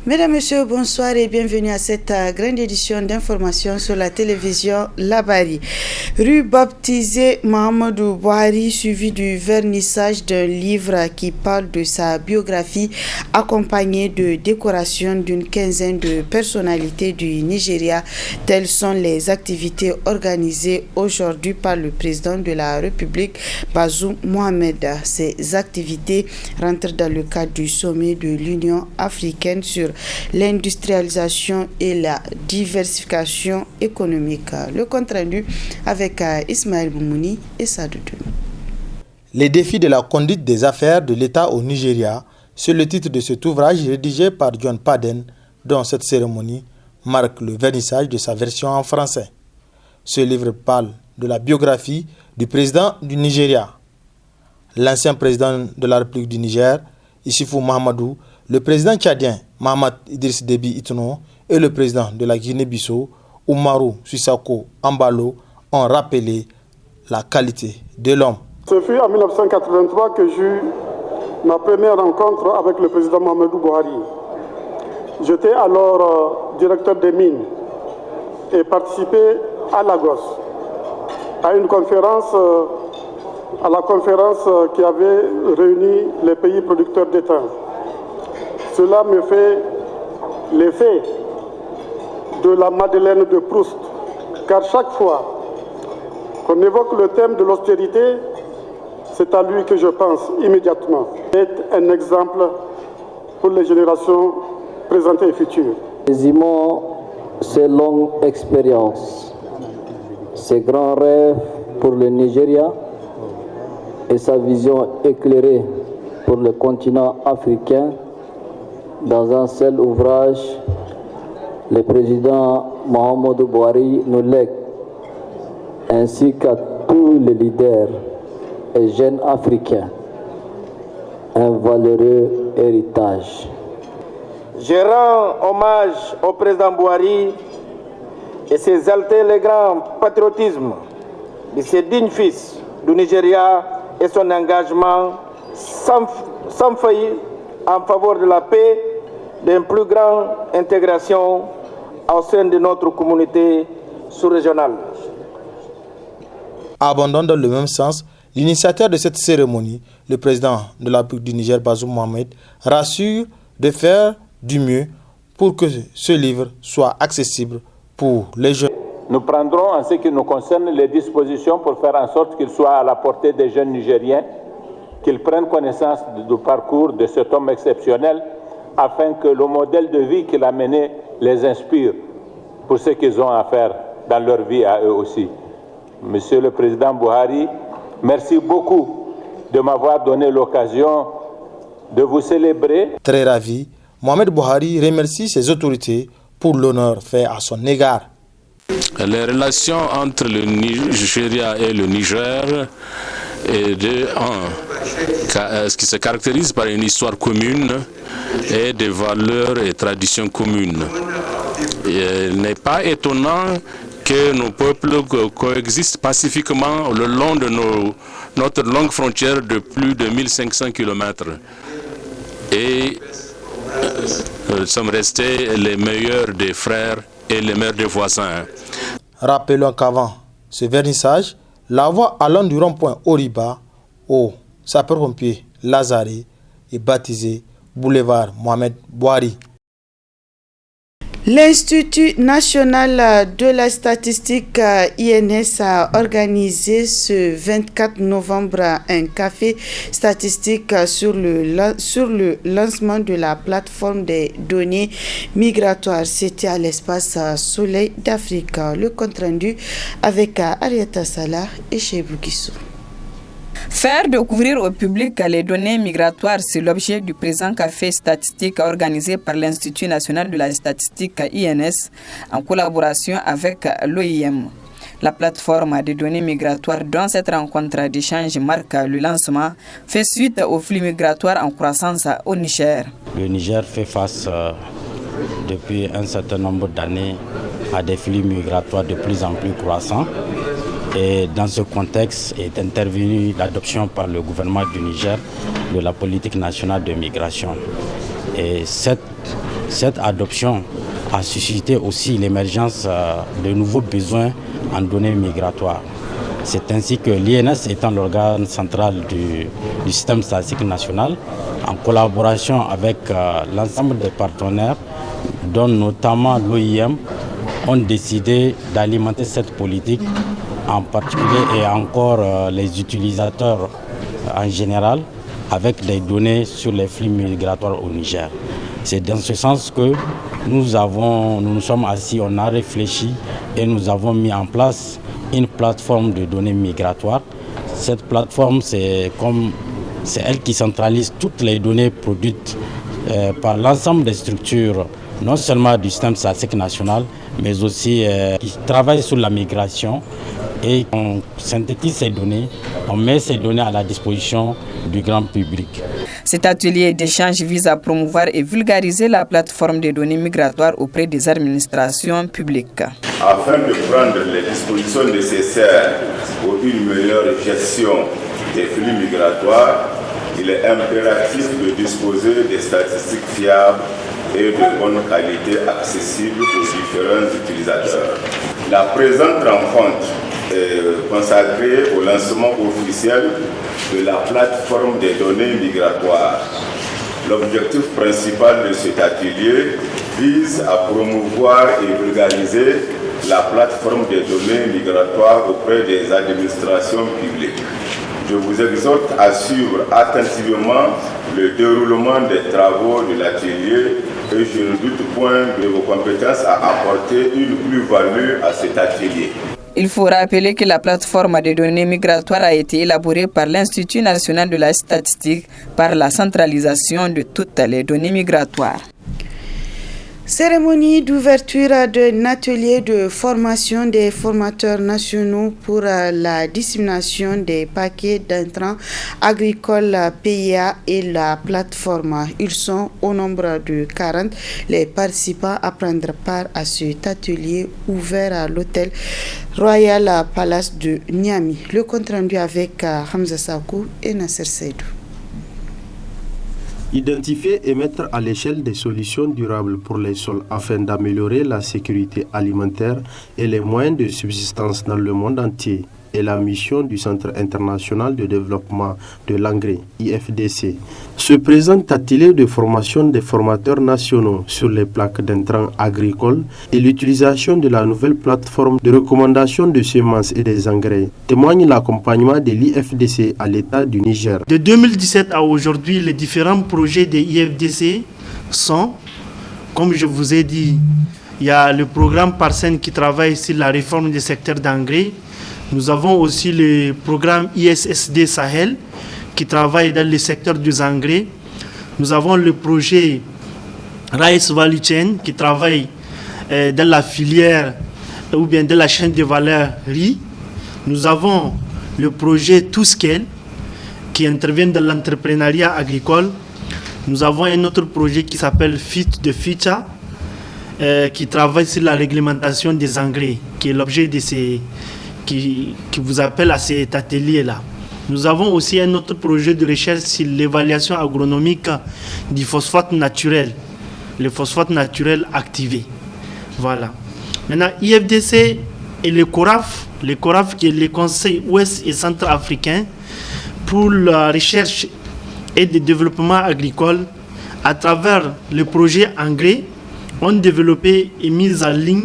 Mesdames, Messieurs, bonsoir et bienvenue à cette grande édition d'information sur la télévision Labari. Rue baptisée Mahamadou Buhari, suivi du vernissage d'un livre qui parle de sa biographie, accompagné de décorations d'une quinzaine de personnalités du Nigeria. Telles sont les activités organisées aujourd'hui par le président de la République, Bazoum Mohamed. Ces activités rentrent dans le cadre du sommet de l'Union africaine sur l'industrialisation et la diversification économique. Le compte rendu avec Ismaël Boumouni et Sadoudou. Les défis de la conduite des affaires de l'État au Nigeria, c'est le titre de cet ouvrage rédigé par John Paden, dont cette cérémonie marque le vernissage de sa version en français. Ce livre parle de la biographie du président du Nigeria. L'ancien président de la République du Niger, Issoufou Mahamadou, le président tchadien Mahamat Idriss Déby Itno et le président de la Guinée-Bissau, Oumarou Sissoko Embalo, ont rappelé la qualité de l'homme. Ce fut en 1983 que j'eus ma première rencontre avec le président Mahamadou Buhari. J'étais alors directeur des mines et participais à Lagos à une conférence, à la conférence qui avait réuni les pays producteurs d'étain. Cela me fait l'effet de la Madeleine de Proust, car chaque fois qu'on évoque le thème de l'austérité, c'est à lui que je pense immédiatement. C'est un exemple pour les générations présentes et futures. Résumons ces longues expériences, ces grands rêves pour le Nigeria et sa vision éclairée pour le continent africain dans un seul ouvrage. Le président Mahamadou Buhari nous lègue, ainsi qu'à tous les leaders et jeunes africains, un valeureux héritage. Je rends hommage au président Buhari et ses le grand patriotisme de ses dignes fils du Nigeria et son engagement sans faillite en faveur de la paix, d'une plus grande intégration au sein de notre communauté sous-régionale. Abondant dans le même sens, l'initiateur de cette cérémonie, le président de la République du Niger, Bazoum Mohamed, rassure de faire du mieux pour que ce livre soit accessible pour les jeunes. Nous prendrons en ce qui nous concerne les dispositions pour faire en sorte qu'il soit à la portée des jeunes Nigériens, qu'ils prennent connaissance du parcours de cet homme exceptionnel afin que le modèle de vie qu'il a mené les inspire pour ce qu'ils ont à faire dans leur vie à eux aussi. Monsieur le Président Buhari, merci beaucoup de m'avoir donné l'occasion de vous célébrer. Très ravi, Mohamed Buhari remercie ses autorités pour l'honneur fait à son égard. Les relations entre le Nigeria et le Niger ce qui se caractérise par une histoire commune et des valeurs et traditions communes. Il n'est pas étonnant que nos peuples coexistent pacifiquement le long de notre longue frontière de plus de 1500 km. Et nous sommes restés les meilleurs des frères et les meilleurs des voisins. Rappelons qu'avant ce vernissage, la voie allant du rond-point Oriba au sapeur-pompier Lazare est baptisée boulevard Mohamed Buhari. L'Institut national de la statistique INS a organisé ce 24 novembre un café statistique sur le lancement de la plateforme des données migratoires. C'était à l'espace Soleil d'Afrique. Le compte rendu avec Arieta Salah et Chebou Guissou. Faire découvrir au public les données migratoires, c'est l'objet du présent café statistique organisé par l'Institut national de la statistique INS en collaboration avec l'OIM. La plateforme des données migratoires dont cette rencontre d'échange marque le lancement fait suite aux flux migratoires en croissance au Niger. Le Niger fait face depuis un certain nombre d'années à des flux migratoires de plus en plus croissants. Et dans ce contexte est intervenue l'adoption par le gouvernement du Niger de la politique nationale de migration. Et cette Cette adoption a suscité aussi l'émergence de nouveaux besoins en données migratoires. C'est ainsi que l'INS, étant l'organe central du système statistique national, en collaboration avec l'ensemble des partenaires, dont notamment l'OIM, ont décidé d'alimenter cette politique, en particulier et encore les utilisateurs en général, avec des données sur les flux migratoires au Niger. C'est dans ce sens que nous nous sommes assis, on a réfléchi et nous avons mis en place une plateforme de données migratoires. Cette plateforme, c'est elle qui centralise toutes les données produites par l'ensemble des structures, non seulement du système statistique national, mais aussi qui travaillent sur la migration. Et on synthétise ces données, on met ces données à la disposition du grand public. Cet atelier d'échange vise à promouvoir et vulgariser la plateforme des données migratoires auprès des administrations publiques. Afin de prendre les dispositions nécessaires pour une meilleure gestion des flux migratoires, il est impératif de disposer des statistiques fiables et de bonne qualité accessibles aux différents utilisateurs. La présente rencontre est consacrée au lancement officiel de la plateforme des données migratoires. L'objectif principal de cet atelier vise à promouvoir et vulgariser la plateforme des données migratoires auprès des administrations publiques. Je vous exhorte à suivre attentivement le déroulement des travaux de l'atelier et je ne doute point de vos compétences à apporter une plus-value à cet atelier. Il faut rappeler que la plateforme des données migratoires a été élaborée par l'Institut national de la statistique par la centralisation de toutes les données migratoires. Cérémonie d'ouverture d'un atelier de formation des formateurs nationaux pour la dissémination des paquets d'intrants agricoles PIA et la plateforme. Ils sont au nombre de 40. Les participants à prendre part à cet atelier ouvert à l'hôtel Royal Palace de Niamey. Le compte rendu avec Hamza Sakou et Nasser Seydou. Identifier et mettre à l'échelle des solutions durables pour les sols afin d'améliorer la sécurité alimentaire et les moyens de subsistance dans le monde entier est la mission du Centre international de développement de l'engrais, IFDC. Ce présent atelier de formation des formateurs nationaux sur les plaques d'intrants agricoles et l'utilisation de la nouvelle plateforme de recommandation de semences et des engrais témoigne l'accompagnement de l'IFDC à l'État du Niger. De 2017 à aujourd'hui, les différents projets de l'IFDC sont, comme je vous ai dit, il y a le programme Parsen qui travaille sur la réforme du secteur d'engrais. Nous avons aussi le programme ISSD Sahel qui travaille dans le secteur des engrais. Nous avons le projet Rice Value Chain qui travaille dans la filière ou bien dans la chaîne de valeur riz. Nous avons le projet ToScale qui intervient dans l'entrepreneuriat agricole. Nous avons un autre projet qui s'appelle Fit de Future qui travaille sur la réglementation des engrais, qui est l'objet de ces qui vous appelle à cet atelier-là. Nous avons aussi un autre projet de recherche sur l'évaluation agronomique du phosphate naturel, le phosphate naturel activé. Voilà. Maintenant, IFDC et le CORAF qui est le Conseil ouest et centrafricain pour la recherche et le développement agricole, à travers le projet engrais, ont développé et mis en ligne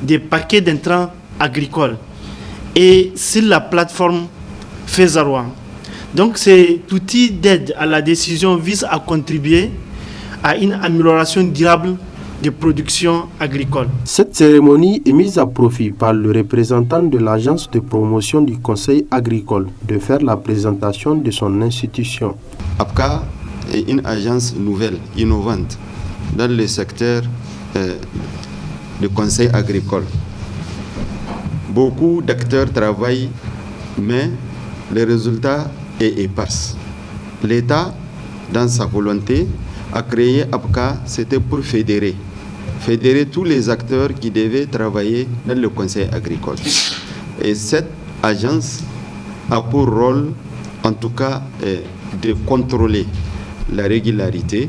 des paquets d'intrants agricoles et sur la plateforme Fezaroa. Donc cet outil d'aide à la décision vise à contribuer à une amélioration durable de production agricole. Cette cérémonie est mise à profit par le représentant de l'agence de promotion du Conseil agricole de faire la présentation de son institution. APCA est une agence nouvelle, innovante dans le secteur du Conseil agricole. Beaucoup d'acteurs travaillent, mais le résultat est épars. L'État, dans sa volonté, a créé APCA, c'était pour fédérer tous les acteurs qui devaient travailler dans le Conseil agricole. Et cette agence a pour rôle, en tout cas, de contrôler la régularité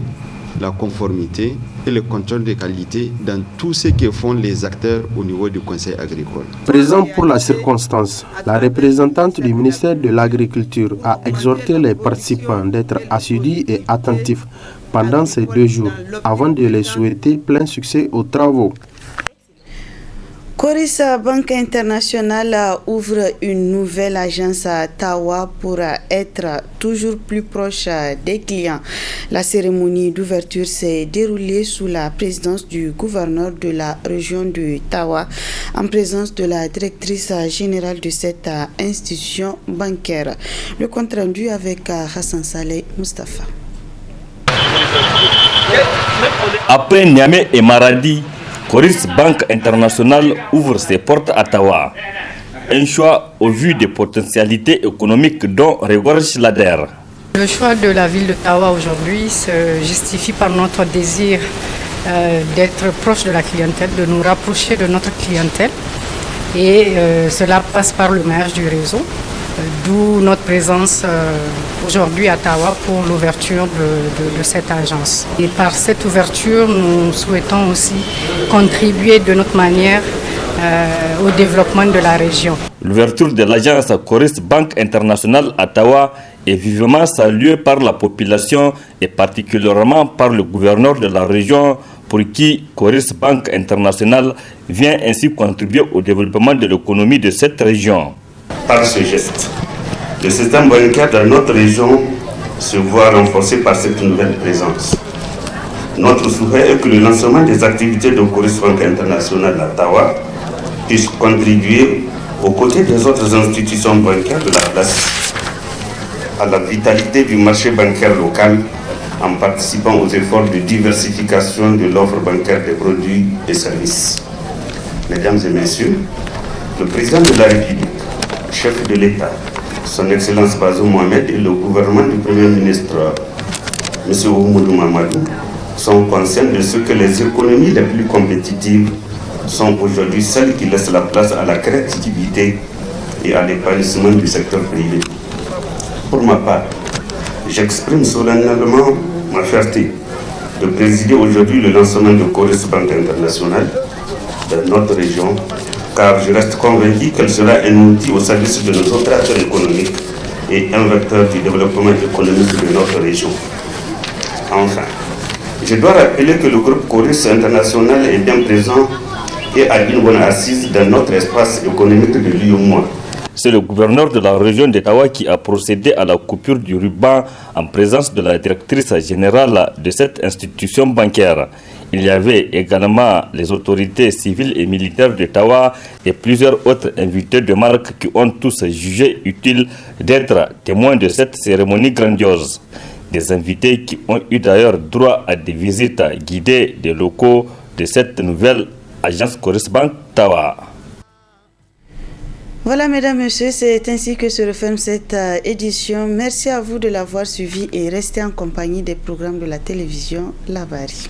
la conformité et le contrôle de qualité dans tout ce que font les acteurs au niveau du Conseil agricole. Présent pour la circonstance, la représentante du ministère de l'Agriculture a exhorté les participants d'être assidus et attentifs pendant ces 2 jours avant de les souhaiter plein succès aux travaux. Coris Banque Internationale ouvre une nouvelle agence à Tawa pour être toujours plus proche des clients. La cérémonie d'ouverture s'est déroulée sous la présidence du gouverneur de la région de Tawa, en présence de la directrice générale de cette institution bancaire. Le compte rendu avec Hassan Saleh Mustafa. Après Niamey et Maradi, Coris Banque Internationale ouvre ses portes à Tawa. Un choix au vu des potentialités économiques dont regorge l'ADER. Le choix de la ville de Tawa aujourd'hui se justifie par notre désir d'être proche de la clientèle, de nous rapprocher de notre clientèle. Et cela passe par le maillage du réseau, d'où notre présence aujourd'hui à Tawa pour l'ouverture de cette agence. Et par cette ouverture, nous souhaitons aussi contribuer de notre manière au développement de la région. L'ouverture de l'agence Coris Banque Internationale à Tawa est vivement saluée par la population et particulièrement par le gouverneur de la région pour qui Coris Banque Internationale vient ainsi contribuer au développement de l'économie de cette région. Par ce geste, le système bancaire dans notre région se voit renforcé par cette nouvelle présence. Notre souhait est que le lancement des activités de Coris Banque Internationale à Tawa puisse contribuer aux côtés des autres institutions bancaires de la place à la vitalité du marché bancaire local en participant aux efforts de diversification de l'offre bancaire des produits et services. Mesdames et messieurs, le président de la République, chef de l'État, son Excellence Bazoum Mohamed et le gouvernement du Premier ministre, M. Oumoudou Mamadou, sont conscients de ce que les économies les plus compétitives sont aujourd'hui celles qui laissent la place à la créativité et à l'épanouissement du secteur privé. Pour ma part, j'exprime solennellement ma fierté de présider aujourd'hui le lancement de Coris Banque Internationale dans notre région, car je reste convaincu qu'elle sera un outil au service de nos opérateurs économiques et un vecteur du développement économique de notre région. Enfin, je dois rappeler que le groupe Coris International est bien présent et a une bonne assise dans notre espace économique de l'UEMOA. C'est le gouverneur de la région de Tawa qui a procédé à la coupure du ruban en présence de la directrice générale de cette institution bancaire. Il y avait également les autorités civiles et militaires de Tawa et plusieurs autres invités de marque qui ont tous jugé utile d'être témoins de cette cérémonie grandiose. Des invités qui ont eu d'ailleurs droit à des visites guidées des locaux de cette nouvelle agence Coris Banque Tawa. Voilà, mesdames, messieurs, c'est ainsi que se referme cette édition. Merci à vous de l'avoir suivi et restez en compagnie des programmes de la télévision Labari.